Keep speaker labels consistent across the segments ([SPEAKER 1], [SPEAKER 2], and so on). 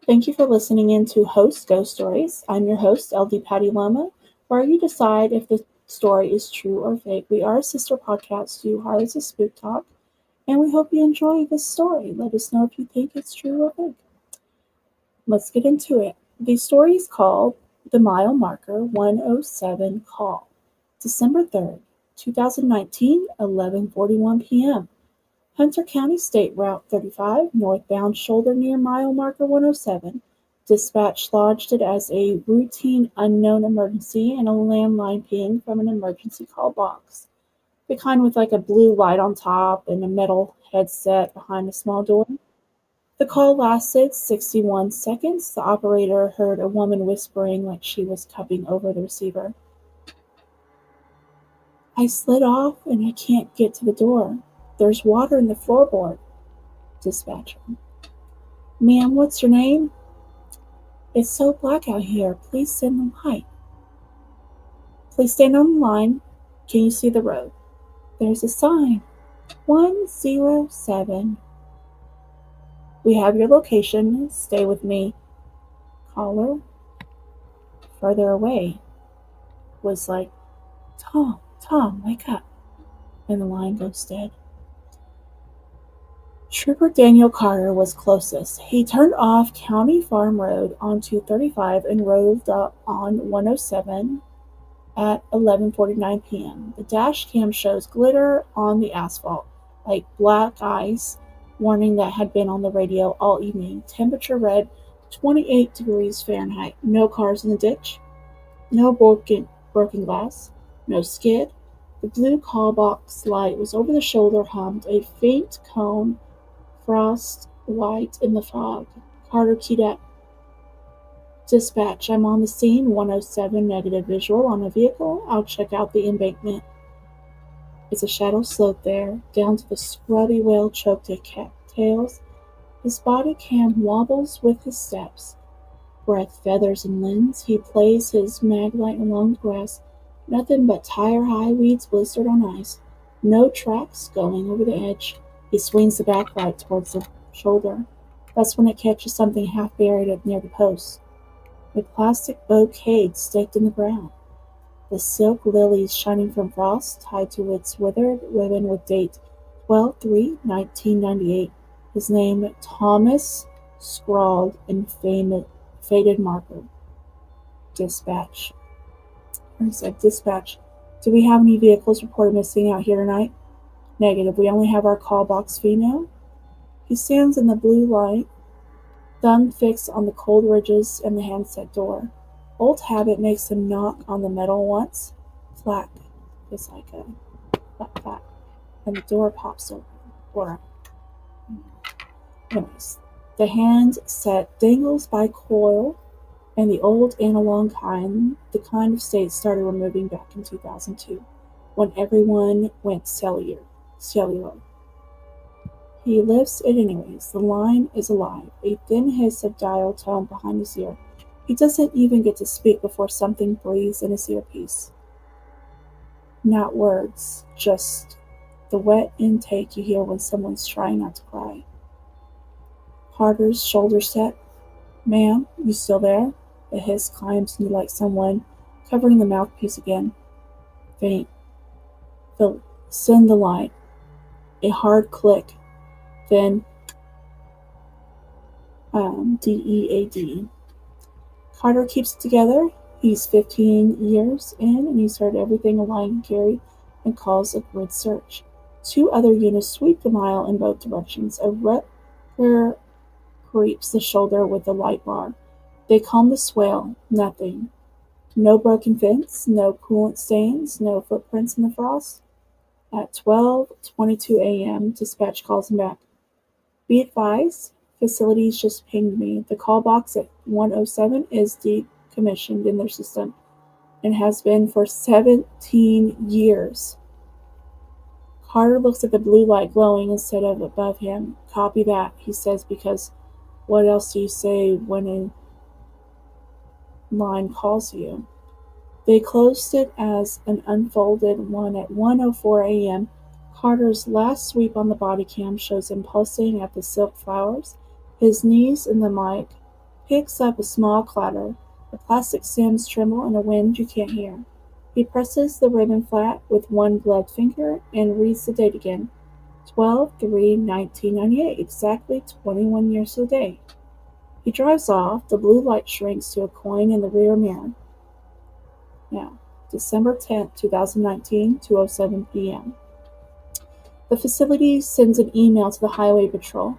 [SPEAKER 1] Thank you for listening in to Host Ghost Stories. I'm your host, LD Patty Loma, where you decide if the story is true or fake. We are a sister podcast to Harlots of Spooktalk, and we hope you enjoy this story. Let us know if you think it's true or fake. Let's get into it. The story is called The Mile Marker 107 Call, December 3rd, 2019, 11:41 p.m. Hunter County State Route 35, northbound shoulder near mile marker 107. Dispatch lodged it as a routine unknown emergency and a landline ping from an emergency call box. The kind with like a blue light on top and a metal headset behind a small door. The call lasted 61 seconds. The operator heard a woman whispering like she was cupping over the receiver. I slid off and I can't get to the door. There's water in the floorboard. Dispatcher. Ma'am, what's your name? It's so black out here. Please send the light. Please stand on the line. Can you see the road? There's a sign. 107. We have your location. Stay with me. Caller, further away, was like, Tom, wake up. And the line goes dead. Trooper Daniel Carter was closest. He turned off County Farm Road onto 35 and roved up on 107 at 11:49 p.m. The dash cam shows glitter on the asphalt, like black ice, warning that had been on the radio all evening. Temperature read 28 degrees Fahrenheit. No cars in the ditch. No broken glass. No skid. The blue call box light was over the shoulder, hummed a faint cone, frost white in the fog. Carter keyed up. Dispatch, I'm on the scene, 107 negative visual on a vehicle. I'll check out the embankment. It's a shadow slope there, down to the scrubby whale-choked cattails. His body cam wobbles with his steps. Breath feathers and lens. He plays his mag light along the grass. Nothing but tire-high weeds blistered on ice. No tracks going over the edge. He swings the backlight towards the shoulder. That's when it catches something half buried up near the post. A plastic bouquet staked in the ground. The silk lilies shining from frost tied to its withered ribbon with date 12/3/1998. His name Thomas scrawled in faded marker. Dispatch. He said, Dispatch, do we have any vehicles reported missing out here tonight? Negative. We only have our call box fee now. He stands in the blue light, thumb fixed on the cold ridges and the handset door. Old habit makes him knock on the metal once. Flack. It's like a flat, and the door pops open. Or, anyways, the handset dangles by coil, and the old analog kind, the kind of state started removing back in 2002, when everyone went cellular. He lifts it anyways. The line is alive. A thin hiss of dial tone behind his ear. He doesn't even get to speak before something breathes in his earpiece. Not words, just the wet intake you hear when someone's trying not to cry. Carter's shoulder set. Ma'am, you still there? The hiss climbs me like someone covering the mouthpiece again. Faint. Send the light. A hard click. Then DEAD. Carter keeps it together. He's 15 years in, and he's heard everything a line can carry and calls a grid search. 2 other units sweep the mile in both directions. A wrecker creeps the shoulder with the light bar. They comb the swale. Nothing. No broken fence, no coolant stains, no footprints in the frost. At 12:22 a.m., dispatch calls him back. Be advised, facilities just pinged me. The call box at 107 is decommissioned in their system and has been for 17 years. Carter looks at the blue light glowing instead of above him. Copy that, he says, because what else do you say when a line calls you? They closed it as an unfolded one at 1:04 a.m. Carter's last sweep on the body cam shows him pulsing at the silk flowers, his knees in the mic, Picks up a small clatter. The plastic stems tremble in a wind you can't hear. He presses the ribbon flat with one gloved finger and reads the date again. 12/3/1998, exactly 21 years to the day. He drives off. The blue light shrinks to a coin in the rear mirror. Now, December 10th, 2019, 2:07 p.m. The facility sends an email to the Highway Patrol.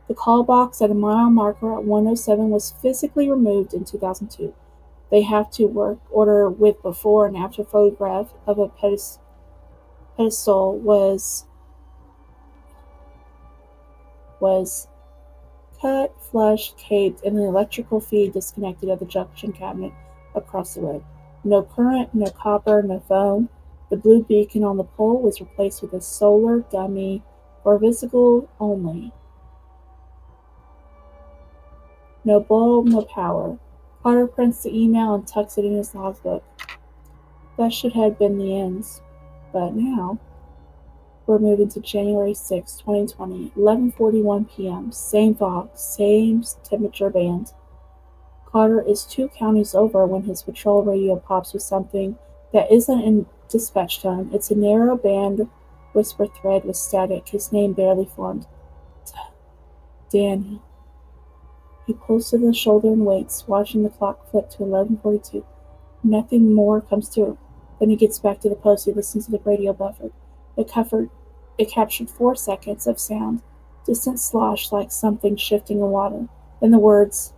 [SPEAKER 1] The call box at a mile marker at 107 was physically removed in 2002. They have to order with before and after photograph of a pedestal was cut, flushed, caped, and an electrical feed disconnected at the junction cabinet across the road. No current, no copper, no phone. The blue beacon on the pole was replaced with a solar dummy for visible only. No bulb, no power. Carter prints the email and tucks it in his logbook. That should have been the end. But now, we're moving to January 6, 2020, 11:41 p.m. Same fog, same temperature band. Carter is 2 counties over when his patrol radio pops with something that isn't in dispatch tone. It's a narrow band whisper thread with static, his name barely formed. Danny. He pulls to the shoulder and waits, watching the clock flip to 11:42. Nothing more comes through. Then he gets back to the post. He listens to the radio buffer. It captured 4 seconds of sound, distant slosh like something shifting in water. Then the words,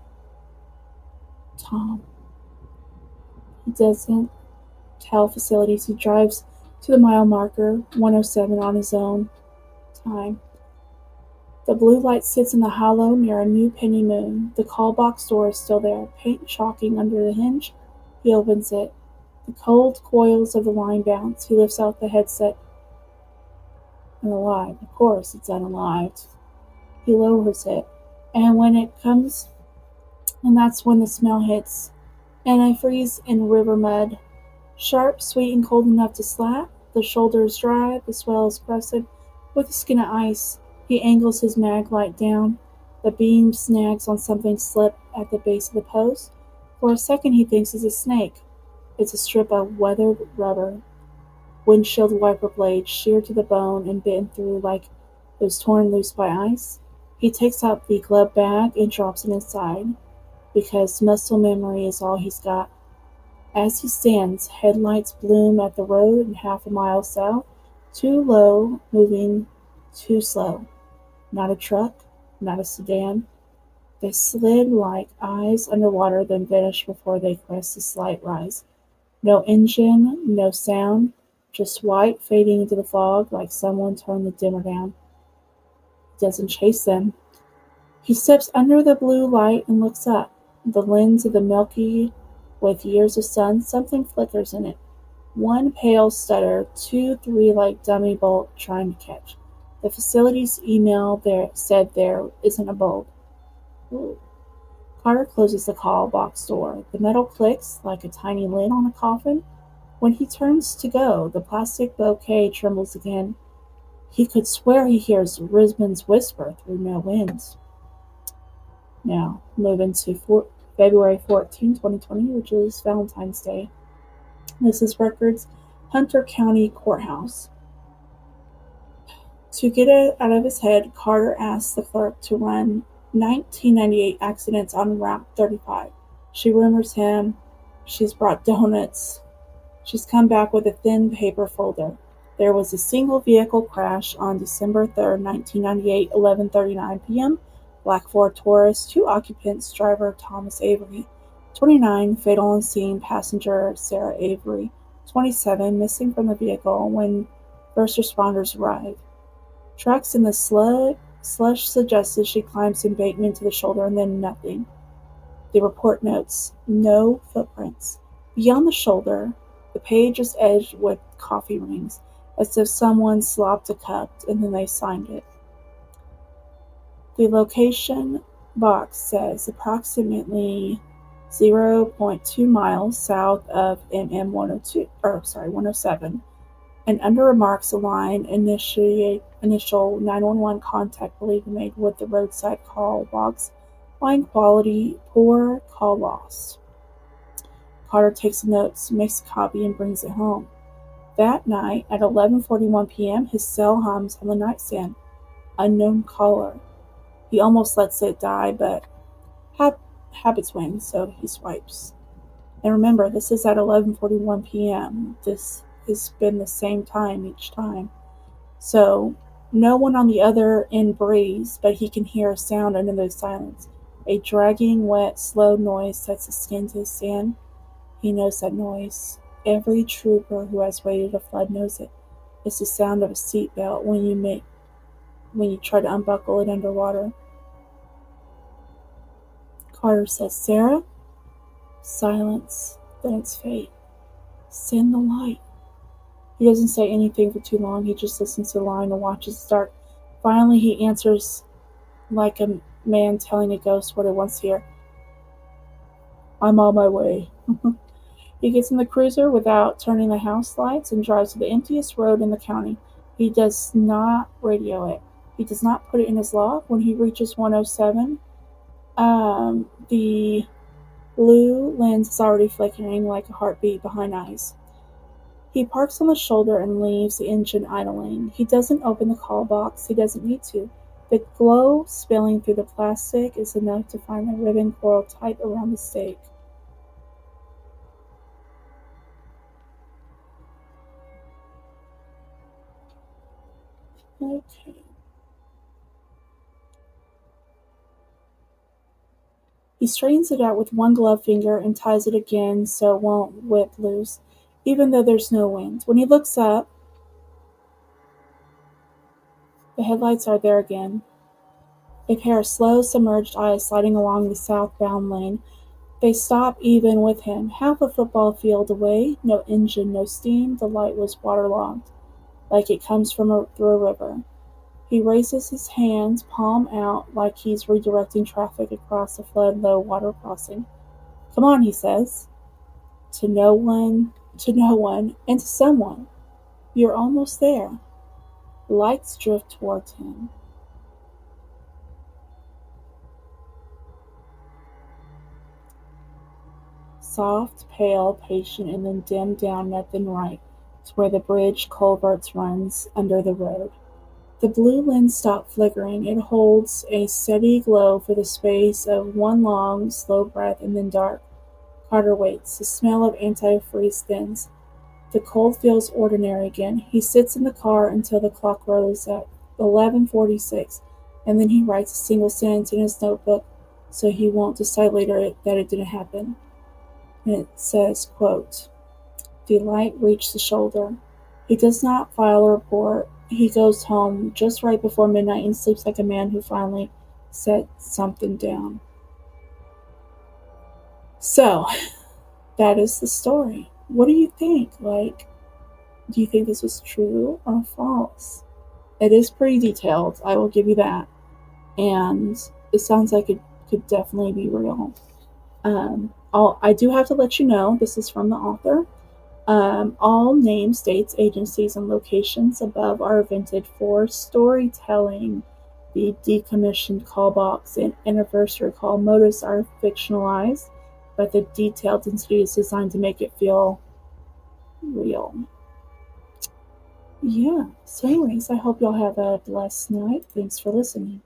[SPEAKER 1] Tom. He doesn't tell facilities. He drives to the mile marker, 107, on his own time. The blue light sits in the hollow near a new penny moon. The call box door is still there, paint chalking under the hinge. He opens it. The cold coils of the line bounce. He lifts out the headset. Unalive. Of course, it's unalived. He lowers it. And when it comes, and that's when the smell hits. And I freeze in river mud. Sharp, sweet, and cold enough to slap. The shoulder is dry. The swell is crusted with the skin of ice. He angles his mag light down. The beam snags on something slip at the base of the post. For a second he thinks it's a snake. It's a strip of weathered rubber. Windshield wiper blade sheared to the bone and bitten through like it was torn loose by ice. He takes out the glove bag and drops it inside, because muscle memory is all he's got. As he stands, headlights bloom at the road and half a mile south, too low, moving too slow. Not a truck, not a sedan. They slid like eyes underwater, then vanished before they crest a slight rise. No engine, no sound, just white fading into the fog like someone turned the dimmer down. He doesn't chase them. He steps under the blue light and looks up. The lens of the milky with years of sun, something flickers in it. One pale stutter, 2, 3 like dummy bolt trying to catch. The facility's email said there isn't a bulb. Ooh. Carter closes the call box door. The metal clicks like a tiny lid on a coffin. When he turns to go, the plastic bouquet trembles again. He could swear he hears Risman's whisper through no winds. Now, moving to February 14, 2020, which is Valentine's Day. This is Records, Hunter County Courthouse. To get it out of his head, Carter asks the clerk to run 1998 accidents on Route 35. She rumors him. She's brought donuts. She's come back with a thin paper folder. There was a single vehicle crash on December 3rd, 1998, 11:39 p.m. Black Ford Taurus, 2 occupants, driver Thomas Avery, 29, fatal on scene, passenger Sarah Avery, 27, missing from the vehicle when first responders arrived. Tracks in the slush suggested she climbs embankment to the shoulder and then nothing. The report notes, no footprints. Beyond the shoulder, the page is edged with coffee rings, as if someone slopped a cup and then they signed it. The location box says approximately 0.2 miles south of MM 107, and under remarks a line initial 911 contact believed made with the roadside call box Line quality poor, call lost. Carter takes the notes, makes a copy, and brings it home. That night, at 11:41 p.m., his cell hums on the nightstand. Unknown caller. He almost lets it die, but habits win, so he swipes. And remember, this is at 11:41 p.m. This has been the same time each time. So no one on the other end breathes, but he can hear a sound under the silence. A dragging, wet, slow noise sets his skin to stand. He knows that noise. Every trooper who has waited a flood knows it. It's the sound of a seatbelt when you try to unbuckle it underwater. Carter says, Sarah? Silence. Then it's fate. Send the light. He doesn't say anything for too long. He just listens to the line and watches it start. Finally, he answers like a man telling a ghost what it wants to hear. I'm on my way. He gets in the cruiser without turning the house lights and drives to the emptiest road in the county. He does not radio it. He does not put it in his log. When he reaches 107, the blue lens is already flickering like a heartbeat behind eyes. He parks on the shoulder and leaves the engine idling. He doesn't open the call box. He doesn't need to. The glow spilling through the plastic is enough to find the ribbon coiled tight around the stake. Okay. He straightens it out with one glove finger and ties it again so it won't whip loose, even though there's no wind. When he looks up, the headlights are there again. A pair of slow, submerged eyes sliding along the southbound lane. They stop even with him, half a football field away, no engine, no steam, the light was waterlogged, like it comes through a river. He raises his hands, palm out, like he's redirecting traffic across a flood-low water crossing. Come on, he says. To no one, and to someone. You're almost there. Lights drift towards him. Soft, pale, patient, and then dimmed down left and right to where the bridge culverts runs under the road. The blue lens stops flickering. It holds a steady glow for the space of one long, slow breath and then dark. Carter waits. The smell of antifreeze thins. The cold feels ordinary again. He sits in the car until the clock rose at 11:46, and then he writes a single sentence in his notebook so he won't decide later that it didn't happen. And it says, quote, the light reached the shoulder. He does not file a report. He goes home just right before midnight and sleeps like a man who finally set something down. So, that is the story. What do you think? Do you think this was true or false? It is pretty detailed, I will give you that. And it sounds like it could definitely be real. I do have to let you know this is from the author. All names, dates, agencies, and locations above are invented for storytelling. The decommissioned call box and anniversary call motives are fictionalized, but the detailed density is designed to make it feel real. Yeah, so anyways, I hope y'all have a blessed night. Thanks for listening.